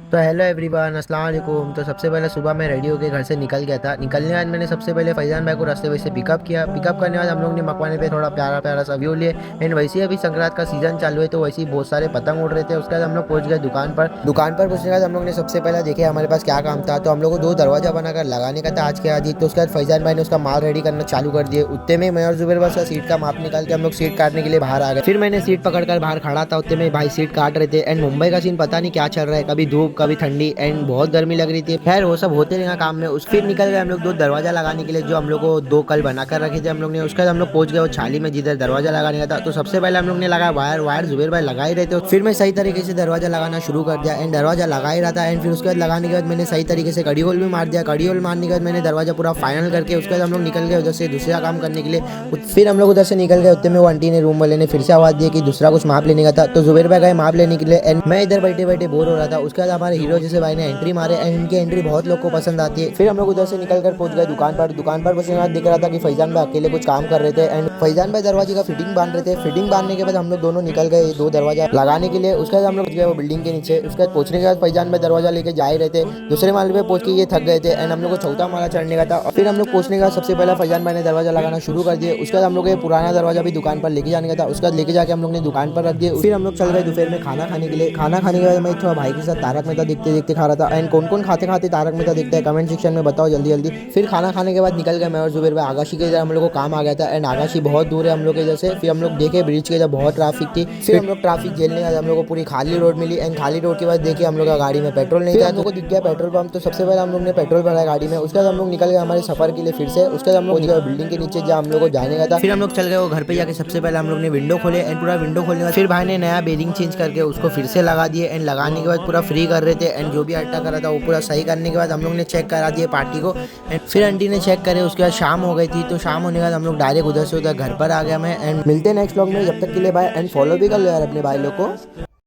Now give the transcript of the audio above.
तो hello everyone, अस्सलाम वालेकुम। तो सबसे पहले सुबह मैं रेडी होकर घर से निकल गया था। निकलने के बाद मैंने सबसे पहले फैजान भाई को रास्ते वैसे पिकअप किया। पिकअप करने के बाद हम लोग ने मकवाने पे थोड़ा प्यारा प्यारा सा व्यू लिए। एंड वैसे ही अभी संक्रांत का सीजन चालू है, तो वैसे ही बहुत सारे पतंग उड़ रहे थे। उसके बाद हम लोग पहुंच गए दुकान पर। दुकान पर पहुंचने के बाद हम लोग ने सबसे पहले देखे हमारे पास क्या काम था। तो हम लोग को 2 दरवाजा बनाकर लगाने का था आज के आज ही। तो उसके बाद फैजान भाई ने उसका माल रेडी करना चालू कर दिए। उतने में मैं और जुबेर बस का सीट का माप निकाल के हम लोग सीट काटने के लिए बाहर आ गए। फिर मैंने सीट पकड़कर बाहर खड़ा था, उतने में भाई सीट काट रहे थे। एंड मुंबई का सीन पता नहीं क्या चल रहा है, कभी धूप कभी ठंडी एंड बहुत गर्मी लग रही थी। खैर वो सब होते रहेगा काम में। उस फिर निकल गए हम लोग 2 दरवाजा लगाने के लिए, जो हम लोग को 2 कल बनाकर रखे थे हम लोग ने। उसके बाद हम लोग पहुंच गए वो छाली में जिधर दरवाजा लगाने का था। तो सबसे पहले हम लोग ने लगाया वायर। वायर जुबेर भाई लगा ही रहे थे। फिर मैं सही तरीके से दरवाजा लगाना शुरू कर दिया। एंड दरवाजा लगा ही रहा था। एंड फिर उसके बाद लगाने के बाद मैंने सही तरीके से कड़ी होल भी मार दिया। कड़ी होल मारने के बाद मैंने दरवाजा पूरा फाइनल करके उसके बाद हम लोग निकल गए उधर से दूसरा काम करने के लिए। फिर हम लोग उधर से निकल गए। उतने में वो आंटी ने रूम वाले ने फिर से आवाज दी कि दूसरा कुछ माप लेने का था। तो जुबेर भाई गए माप लेने के लिए। एंड मैं इधर बैठे बैठे बोर हो रहा था। उसके बाद हमारे हीरो जैसे भाई ने एंट्री मारे। एंड इनकी एंट्री बहुत लोग को पसंद आती है। फिर हम लोग उधर से निकल कर पहुंच गए दुकान पर। दुकान पर बस यहाँ दिख रहा था कि फैजान भाई अकेले कुछ काम कर रहे थे। एंड फैजान भाई दरवाजे का फिटिंग बांध रहे थे। फिटिंग बांधने के बाद हम लोग दोनों निकल गए 2 दरवाजा लगाने के लिए। उसके बाद हम लोग गए वो बिल्डिंग के नीचे। उसके बाद पहुंचने के बाद फैजान भाई दरवाजा लेके जा ही रहे थे। दूसरे माले पे पहुंच के ये थक गए थे। एंड हम लोग को चौथा माला चढ़ने का था। और फिर हम लोग पहुंचने के बाद सबसे पहले फैजान भाई ने दरवाजा लगाना शुरू कर दिए। उसके बाद हम लोग ये पुराना दरवाजा भी दुकान पर लेके जाने का था। उसके बाद लेके जाके हम लोग ने दुकान पर रख दिए। फिर हम लोग चल गए दोपहर में खाना खाने के लिए। खाना खाने के बाद मैं थोड़ा भाई के साथ तारक मेहता देखते देखते खा रहा था। एंड कौन कौन खाते खाते तारक मेहता देखता है कमेंट सेक्शन में बताओ जल्दी जल्दी। फिर खाना खाने के बाद निकल गए मैं और जुबेर भाई आगाशी के इधर। हम लोग को काम आ गया था। एंड आगाशी बहुत दूर है हम लोग के इधर से। फिर हम लोग देखे ब्रिज के इधर बहुत ट्रैफिक थी। फिर हम लोग ट्रैफिक झेलने के बाद हम लोग को पूरी खाली रोड मिली। एंड खाली रोड के बाद देखिए हम लोग का गाड़ी में पेट्रोल नहीं था। हम लोग को दिख गया पेट्रोल पंप। तो सबसे पहले हम लोग ने पेट्रोल भराया गाड़ी में। उसके बाद हम लोग निकल गए हमारे सफर के लिए फिर से। उसके बाद हम लोग गए बिल्डिंग के नीचे जहाँ हम लोग को जाने का था। फिर हम लोग चल गए वो घर पे जाके सबसे पहले हम लोग ने विंडो खोले। एंड पूरा विंडो खोलने के बाद फिर भाई ने नया बेरिंग चेंज करके उसको फिर से लगा दिए। एंड लगाने के बाद पूरा फ्री कर रहे थे। एंड जो भी अट्टा कर रहा था वो पूरा सही करने के बाद हम लोग ने चेक करा दिए पार्टी को। एंड फिर आंटी ने चेक करे। उसके बाद शाम हो गई थी। तो शाम होने के बाद हम लोग डायरेक्ट उधर से उधर घर पर आ गया मैं। एंड मिलते हैं नेक्स्ट व्लॉग में। जब तक के लिए बाय। एंड फॉलो भी कर लो यार अपने भाई लोग को।